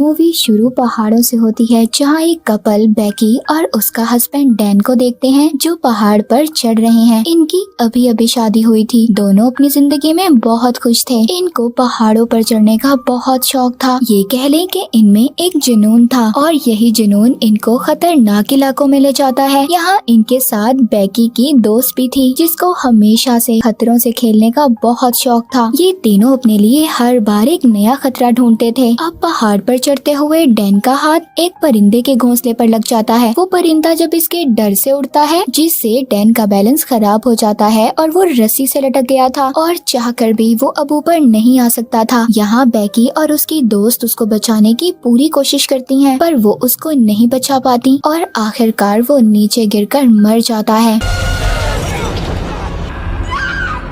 Movie शुरू पहाड़ों से होती है, जहाँ एक कपल बेकी और उसका हस्बैंड डैन को देखते हैं जो पहाड़ पर चढ़ रहे हैं। इनकी अभी अभी शादी हुई थी। दोनों अपनी जिंदगी में बहुत खुश थे। इनको पहाड़ों पर चढ़ने का बहुत शौक था। ये कह लें कि इनमें एक जुनून था और यही जुनून इनको खतरनाक इलाकों में ले जाता है। यहाँ इनके साथ बेकी की दोस्त भी थी, जिसको हमेशा से खतरों से खेलने का बहुत शौक था। ये तीनों अपने लिए हर बार एक नया खतरा ढूंढते थे। अब पहाड़ पर चढ़ते हुए डैन का हाथ एक परिंदे के घोंसले पर लग जाता है। वो परिंदा जब इसके डर से उड़ता है, जिससे डैन का बैलेंस खराब हो जाता है और वो रस्सी से लटक गया था और चाहकर भी वो अब ऊपर नहीं आ सकता था। यहाँ बेकी और उसकी दोस्त उसको बचाने की पूरी कोशिश करती हैं, पर वो उसको नहीं बचा पाती और आखिरकार वो नीचे गिरकर मर जाता है।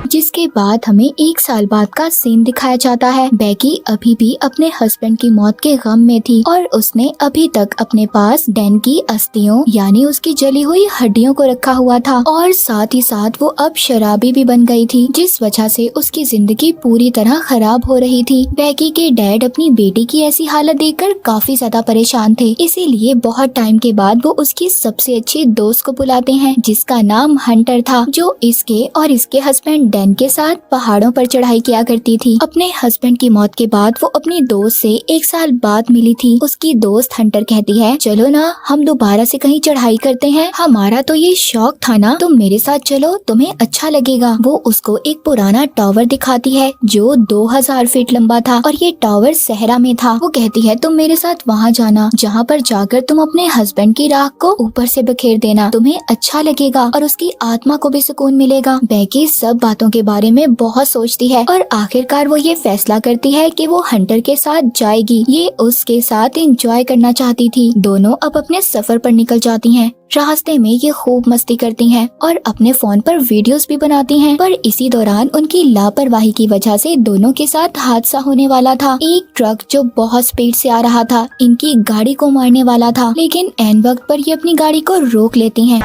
जिसके बाद हमें 1 साल बाद का सीन दिखाया जाता है। बेकी अभी भी अपने हस्बैंड की मौत के गम में थी और उसने अभी तक अपने पास डैन की अस्थियों यानी उसकी जली हुई हड्डियों को रखा हुआ था और साथ ही साथ वो अब शराबी भी बन गई थी, जिस वजह से उसकी जिंदगी पूरी तरह खराब हो रही थी। बेकी के डैड अपनी बेटी की ऐसी हालत देखकर काफी ज्यादा परेशान थे, इसीलिए बहुत टाइम के बाद वो उसकी सबसे अच्छी दोस्त को बुलाते हैं, जिसका नाम हंटर था, जो इसके और इसके हस्बैंड डैन के साथ पहाड़ों पर चढ़ाई किया करती थी। अपने हस्बैंड की मौत के बाद वो अपनी दोस्त से 1 साल बाद मिली थी। उसकी दोस्त हंटर कहती है, चलो ना हम दोबारा से कहीं चढ़ाई करते हैं, हमारा तो ये शौक था ना, तुम मेरे साथ चलो, तुम्हें अच्छा लगेगा। वो उसको एक पुराना टावर दिखाती है जो 2000 फीट लंबा था और ये टावर सहरा में था। वो कहती है, तुम मेरे साथ वहाँ जाना, जहाँ पर जाकर तुम अपने हस्बैंड की राख को ऊपर से बिखेर देना, तुम्हें अच्छा लगेगा और उसकी आत्मा को भी सुकून मिलेगा। बेकी सब बातों के बारे में बहुत सोचती है और आखिरकार वो ये फैसला करती है कि वो हंटर के साथ जाएगी। ये उसके साथ एंजॉय करना चाहती थी। दोनों अब अपने सफर पर निकल जाती हैं। रास्ते में ये खूब मस्ती करती हैं और अपने फोन पर वीडियोस भी बनाती हैं, पर इसी दौरान उनकी लापरवाही की वजह से दोनों के साथ हादसा होने वाला था। एक ट्रक जो बहुत स्पीड से आ रहा था इनकी गाड़ी को मारने वाला था, लेकिन ऐन वक्त पर ये अपनी गाड़ी को रोक लेती हैं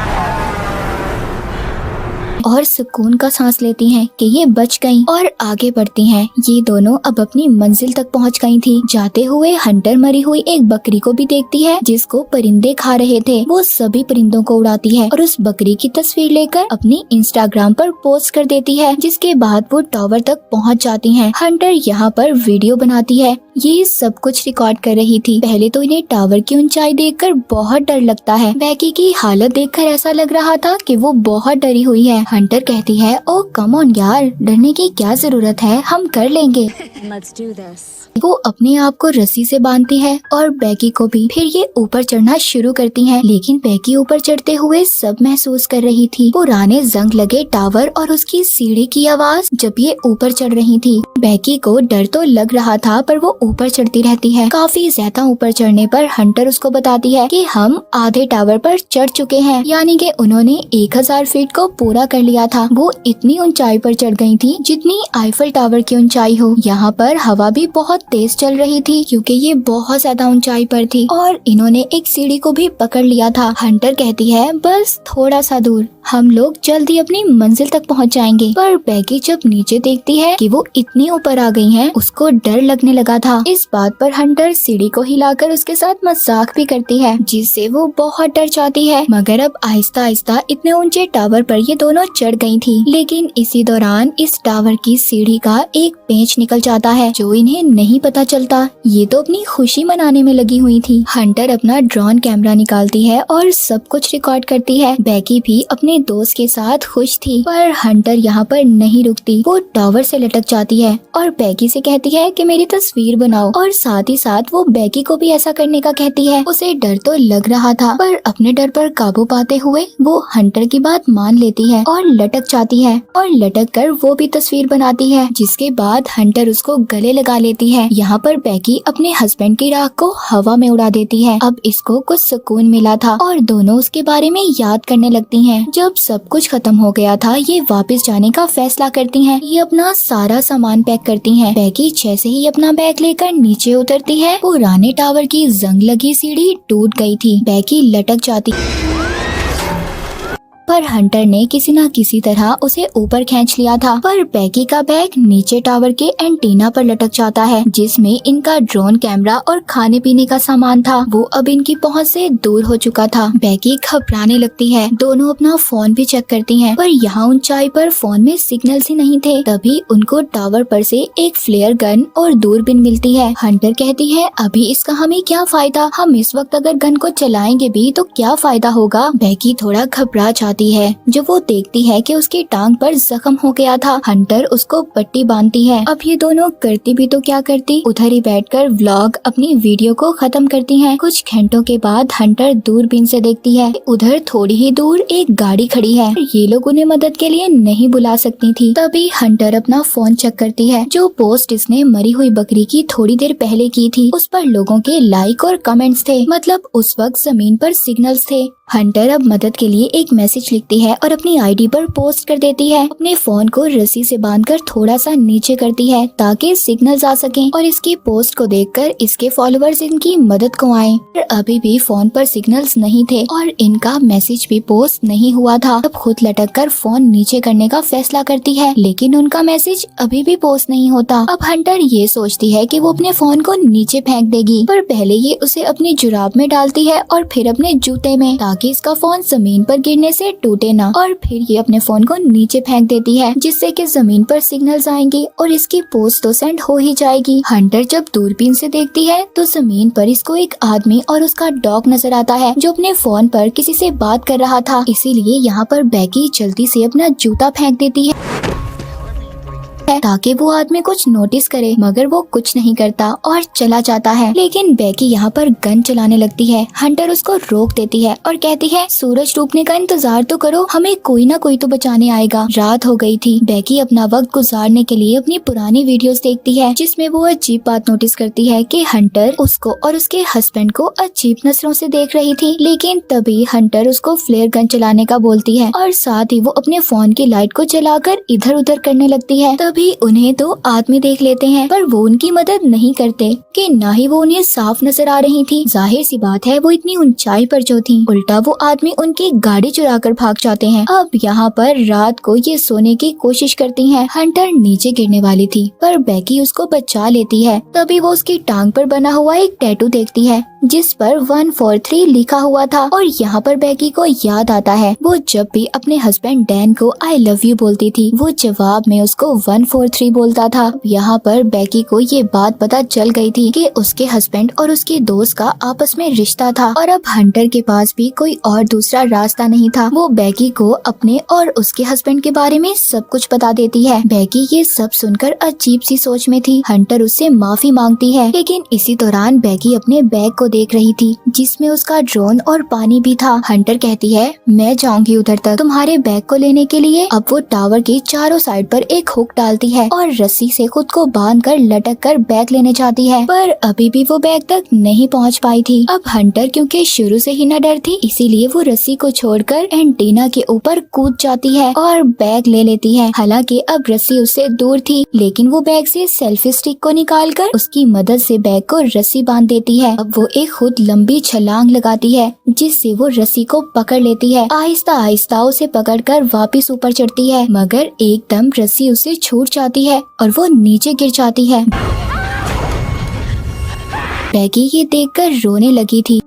और सुकून का सांस लेती हैं कि ये बच गईं और आगे बढ़ती हैं। ये दोनों अब अपनी मंजिल तक पहुंच गई थी। जाते हुए हंटर मरी हुई एक बकरी को भी देखती है, जिसको परिंदे खा रहे थे। वो सभी परिंदों को उड़ाती है और उस बकरी की तस्वीर लेकर अपनी इंस्टाग्राम पर पोस्ट कर देती है। जिसके बाद वो टावर तक पहुंच जाती हैं। हंटर यहाँ पर वीडियो बनाती है। ये सब कुछ रिकॉर्ड कर रही थी। पहले तो इन्हें टावर की ऊंचाई देखकर बहुत डर लगता है। बेकी की हालत देखकर ऐसा लग रहा था कि वो बहुत डरी हुई है। हंटर कहती है, ओ कम ऑन यार, डरने की क्या जरूरत है, हम कर लेंगे। Let's do this. वो अपने आप को रस्सी से बांधती है और बेकी को भी। फिर ये ऊपर चढ़ना शुरू करती हैं, लेकिन बेकी ऊपर चढ़ते हुए सब महसूस कर रही थी। पुराने जंग लगे टावर और उसकी सीढ़ी की आवाज जब ये ऊपर चढ़ रही थी। बेकी को डर तो लग रहा था, पर वो ऊपर चढ़ती रहती है। काफी ज्यादा ऊपर चढ़ने पर हंटर उसको बताती है कि हम आधे टावर पर चढ़ चुके हैं, यानी कि उन्होंने 1000 फीट को पूरा कर लिया था। वो इतनी ऊंचाई पर चढ़ गई थी जितनी आईफल टावर की ऊंचाई हो। यहाँ पर हवा भी बहुत तेज चल रही थी क्योंकि ये बहुत ज्यादा ऊंचाई पर थी और इन्होंने एक सीढ़ी को भी पकड़ लिया था। हंटर कहती है, बस थोड़ा सा दूर, हम लोग जल्दी अपनी मंजिल तक पहुंच जाएंगे। पर बेकी जब नीचे देखती है कि वो इतनी ऊपर आ गई हैं, उसको डर लगने लगा था। इस बात पर हंटर सीढ़ी को हिलाकर उसके साथ मजाक भी करती है, जिससे वो बहुत डर जाती है। मगर अब आहिस्ता आहिस्ता इतने ऊंचे टावर पर ये दोनों चढ़ गई थी। लेकिन इसी दौरान इस टावर की सीढ़ी का एक पेंच निकल जाता है, जो इन्हें नहीं पता चलता। ये तो अपनी खुशी मनाने में लगी हुई थी। हंटर अपना ड्रोन कैमरा निकालती है और सब कुछ रिकॉर्ड करती है। बेकी भी अपने दोस्त के साथ खुश थी, पर हंटर यहाँ पर नहीं रुकती। वो टावर से लटक जाती है और बेकी से कहती है कि मेरी तस्वीर बनाओ, और साथ ही साथ वो बेकी को भी ऐसा करने का कहती है। उसे डर तो लग रहा था, पर अपने डर पर काबू पाते हुए वो हंटर की बात मान लेती है और लटक जाती है और लटक कर वो भी तस्वीर बनाती है। जिसके बाद हंटर उसको गले लगा लेती है। यहाँ पर बेकी अपने हस्बैंड की राख को हवा में उड़ा देती है। अब इसको कुछ सुकून मिला था और दोनों उसके बारे में याद करने लगती हैं। जब सब कुछ खत्म हो गया था, ये वापस जाने का फैसला करती हैं। ये अपना सारा सामान पैक करती हैं। बेकी जैसे ही अपना बैग लेकर नीचे उतरती है, पुराने टावर की जंग लगी सीढ़ी टूट गई थी। बेकी लटक जाती पर हंटर ने किसी न किसी तरह उसे ऊपर खींच लिया था। पर बैगी का बैग नीचे टावर के एंटीना पर लटक जाता है, जिसमें इनका ड्रोन कैमरा और खाने पीने का सामान था। वो अब इनकी पहुंच से दूर हो चुका था। बैगी घबराने लगती है। दोनों अपना फोन भी चेक करती हैं, पर यहाँ ऊंचाई पर फोन में सिग्नल्स ही नहीं थे। तभी उनको टावर पर से एक फ्लेयर गन और दूरबीन मिलती है। हंटर कहती है, अभी इसका हमें क्या फायदा, हम इस वक्त अगर गन को चलाएंगे भी तो क्या फायदा होगा। बैगी थोड़ा घबरा जाती है जब वो देखती है कि उसकी टांग पर जख्म हो गया था। हंटर उसको पट्टी बांधती है। अब ये दोनों करती भी तो क्या करती, उधर ही बैठकर व्लॉग अपनी वीडियो को खत्म करती हैं। कुछ घंटों के बाद हंटर दूरबीन से देखती है, उधर थोड़ी ही दूर एक गाड़ी खड़ी है। ये लोग उन्हें मदद के लिए नहीं बुला सकती थी। तभी हंटर अपना फोन चेक करती है। जो पोस्ट इसने मरी हुई बकरी की थोड़ी देर पहले की थी, उस पर लोगों के लाइक और कमेंट्स थे। मतलब उस वक्त जमीन पर सिग्नल्स थे। हंटर अब मदद के लिए एक मैसेज लिखती है और अपनी आईडी पर पोस्ट कर देती है। अपने फोन को रस्सी से बांधकर थोड़ा सा नीचे करती है ताकि सिग्नल्स आ सकें और इसकी पोस्ट को देखकर इसके फॉलोअर्स इनकी मदद को आए। पर अभी भी फोन पर सिग्नल्स नहीं थे और इनका मैसेज भी पोस्ट नहीं हुआ था। अब खुद लटककर फोन नीचे करने का फैसला करती है, लेकिन उनका मैसेज अभी भी पोस्ट नहीं होता। अब हंटर ये सोचती है कि वो अपने फोन को नीचे फेंक देगी, पर पहले ये उसे अपनी जुराब में डालती है और फिर अपने जूते में, ताकि इसका फोन जमीन पर गिरने से टूटे ना। और फिर ये अपने फोन को नीचे फेंक देती है, जिससे कि जमीन पर सिग्नल्स आएंगे और इसकी पोस्ट तो सेंड हो ही जाएगी। हंटर जब दूरबीन से देखती है तो जमीन पर इसको एक आदमी और उसका डॉग नजर आता है, जो अपने फोन पर किसी से बात कर रहा था। इसीलिए यहाँ पर बैगी जल्दी से अपना जूता फेंक देती है ताकि वो आदमी कुछ नोटिस करे, मगर वो कुछ नहीं करता और चला जाता है। लेकिन बैगी यहाँ पर गन चलाने लगती है। हंटर उसको रोक देती है और कहती है, सूरज डूबने का इंतजार तो करो, हमें कोई ना कोई तो बचाने आएगा। रात हो गई थी। बैगी अपना वक्त गुजारने के लिए अपनी पुरानी वीडियोस देखती है, जिसमें वो अजीब बात नोटिस करती है कि हंटर उसको और उसके हस्बैंड को अजीब नजरों से देख रही थी। लेकिन तभी हंटर उसको फ्लेयर गन चलाने का बोलती है और साथ ही वो अपने फोन की लाइट को जलाकर इधर उधर करने लगती है। तभी उन्हें दो आदमी देख लेते हैं, पर वो उनकी मदद नहीं करते कि ना ही वो उन्हें साफ नजर आ रही थी। जाहिर सी बात है वो इतनी ऊंचाई पर जो थी। उल्टा वो आदमी उनकी गाड़ी चुरा कर भाग जाते हैं। अब यहाँ पर रात को ये सोने की कोशिश करती हैं। हंटर नीचे गिरने वाली थी, पर बैगी उसको बचा लेती है। तभी वो उसकी टांग पर बना हुआ एक टैटू देखती है, जिस पर 143 लिखा हुआ था। और यहाँ पर बैगी को याद आता है, वो जब भी अपने हस्बैंड डैन को आई लव यू बोलती थी, वो जवाब में उसको 143 बोलता था। यहाँ पर बैगी को ये बात पता चल गई थी कि उसके हस्बैंड और उसके दोस्त का आपस में रिश्ता था, और अब हंटर के पास भी कोई और दूसरा रास्ता नहीं था। वो बैगी को अपने और उसके हस्बैंड के बारे में सब कुछ बता देती है। बैगी ये सब सुनकर अजीब सी सोच में थी। हंटर उससे माफी मांगती है, लेकिन इसी दौरान बैगी अपने बैग को देख रही थी, जिसमें उसका ड्रोन और पानी भी था। हंटर कहती है, मैं जाऊंगी उधर तक तुम्हारे बैग को लेने के लिए। अब वो टावर के चारों साइड पर एक हुक डालती है और रस्सी से खुद को बांधकर लटक कर बैग लेने जाती है, पर अभी भी वो बैग तक नहीं पहुंच पाई थी। अब हंटर क्योंकि शुरू से ही न डर थी, इसीलिए वो रस्सी को छोड़कर एंटीना के ऊपर कूद जाती है और बैग ले लेती है। हालांकि अब रस्सी उससे दूर थी, लेकिन वो बैग से सेल्फी स्टिक को निकालकर उसकी मदद से बैग को रस्सी बांध देती है। अब वो एक खुद लंबी छलांग लगाती है, जिससे वो रस्सी को पकड़ लेती है। आहिस्ता आहिस्ता उसे पकड़कर वापस ऊपर चढ़ती है, मगर एकदम रस्सी उसे छूट जाती है और वो नीचे गिर जाती है। बैगी ये देखकर रोने लगी थी,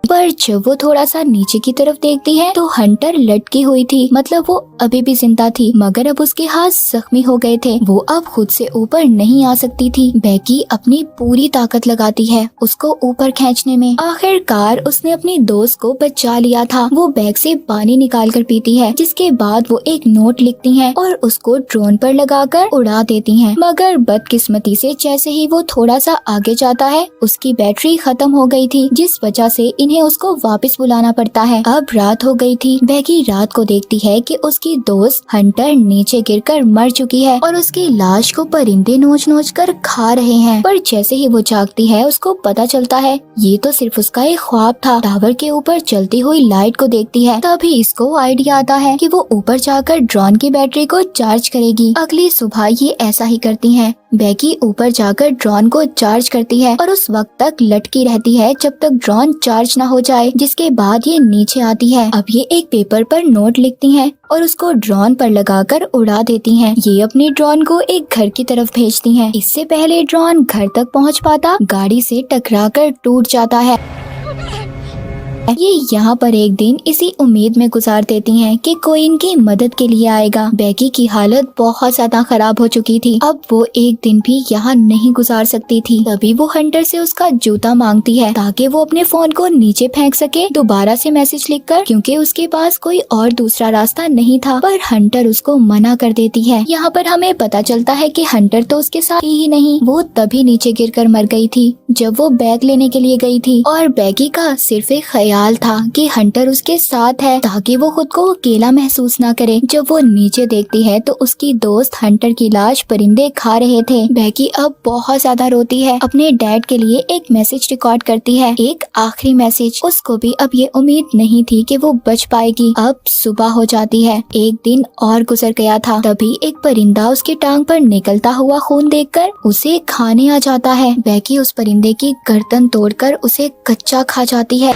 पर जब वो थोड़ा सा नीचे की तरफ देखती है तो हंटर लटकी हुई थी। मतलब वो अभी भी जिंदा थी, मगर अब उसके हाथ जख्मी हो गए थे। वो अब खुद से ऊपर नहीं आ सकती थी। बैगी अपनी पूरी ताकत लगाती है उसको ऊपर खींचने में। आखिरकार उसने अपनी दोस्त को बचा लिया था। वो बैग से पानी निकाल कर पीती है, जिसके बाद वो एक नोट लिखती है और उसको ड्रोन पर लगाकर उड़ा देती है। मगर बदकिस्मती से जैसे ही वो थोड़ा सा आगे जाता है, उसकी बैटरी खत्म हो गई थी, जिस वजह से इन्हें उसको वापस बुलाना पड़ता है। अब रात हो गई थी। बैगी रात को देखती है कि उसकी दोस्त हंटर नीचे गिरकर मर चुकी है और उसकी लाश को परिंदे नोच नोच कर खा रहे हैं। पर जैसे ही वो जागती है, उसको पता चलता है ये तो सिर्फ उसका एक ख्वाब था। टावर के ऊपर चलती हुई लाइट को देखती है, तभी इसको आइडिया आता है कि वो ऊपर जाकर ड्रोन की बैटरी को चार्ज करेगी। अगली सुबह ये ऐसा ही करती हैं। बेकी ऊपर जाकर ड्रोन को चार्ज करती है और उस वक्त तक लटकी रहती है जब तक ड्रोन चार्ज ना हो जाए, जिसके बाद ये नीचे आती है। अब ये एक पेपर पर नोट लिखती है और उसको ड्रोन पर लगाकर उड़ा देती हैं। ये अपने ड्रोन को एक घर की तरफ भेजती हैं। इससे पहले ड्रोन घर तक पहुंच पाता गाड़ी से टकराकर टूट जाता है। ये यहाँ पर एक दिन इसी उम्मीद में गुजार देती हैं कि कोई इनकी मदद के लिए आएगा। बेकी की हालत बहुत ज्यादा खराब हो चुकी थी। अब वो एक दिन भी यहाँ नहीं गुजार सकती थी। तभी वो हंटर से उसका जूता मांगती है ताकि वो अपने फोन को नीचे फेंक सके दोबारा से मैसेज लिखकर, क्योंकि उसके पास कोई और दूसरा रास्ता नहीं था। पर हंटर उसको मना कर देती है। यहाँ पर हमें पता चलता है कि हंटर तो उसके साथ ही नहीं, वो तभी नीचे गिरकर मर गई थी जब वो बैग लेने के लिए गई थी। और बेकी का सिर्फ एक ख्याल था कि हंटर उसके साथ है ताकि वो खुद को अकेला महसूस ना करे। जब वो नीचे देखती है तो उसकी दोस्त हंटर की लाश परिंदे खा रहे थे। बेकी अब बहुत ज्यादा रोती है। अपने डैड के लिए एक मैसेज रिकॉर्ड करती है, एक आखिरी मैसेज। उसको भी अब ये उम्मीद नहीं थी कि वो बच पाएगी। अब सुबह हो जाती है। एक दिन और गुजर गया था। तभी एक परिंदा उसकी टांग पर निकलता हुआ खून देखकर उसे खाने आ जाता है। बेकी उस परिंदे की गर्दन तोड़कर उसे कच्चा खा जाती है,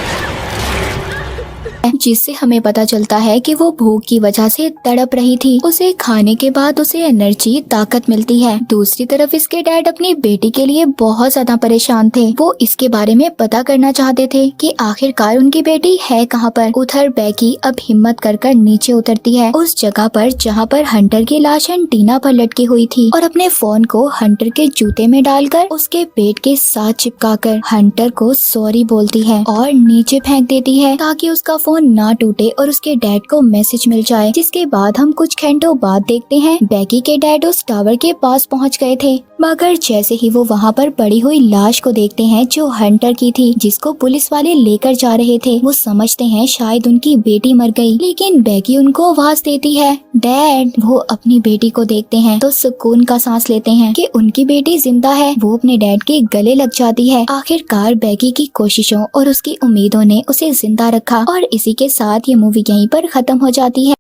जिससे हमें पता चलता है कि वो भूख की वजह से तड़प रही थी। उसे खाने के बाद उसे एनर्जी, ताकत मिलती है। दूसरी तरफ इसके डैड अपनी बेटी के लिए बहुत ज्यादा परेशान थे। वो इसके बारे में पता करना चाहते थे कि आखिरकार उनकी बेटी है कहाँ पर। उधर बेकी अब हिम्मत कर नीचे उतरती है उस जगह पर जहाँ पर हंटर की लाश एंटीना पर लटकी हुई थी, और अपने फोन को हंटर के जूते में डालकर उसके पेट के साथ चिपकाकर हंटर को सॉरी बोलती है और नीचे फेंक देती है ताकि उसका फोन ना टूटे और उसके डैड को मैसेज मिल जाए। जिसके बाद हम कुछ घंटों बाद देखते हैं बेकी के डैड उस टावर के पास पहुंच गए थे, मगर जैसे ही वो वहां पर पड़ी हुई लाश को देखते हैं जो हंटर की थी, जिसको पुलिस वाले लेकर जा रहे थे, वो समझते हैं शायद उनकी बेटी मर गई। लेकिन बेकी उनको आवाज देती है, डैड। वो अपनी बेटी को देखते हैं तो सुकून का सांस लेते हैं कि उनकी बेटी जिंदा है। वो अपने डैड के गले लग जाती है। आखिरकार बेकी की कोशिशों और उसकी उम्मीदों ने उसे जिंदा रखा। और इसी के साथ ये मूवी यहीं पर खत्म हो जाती है।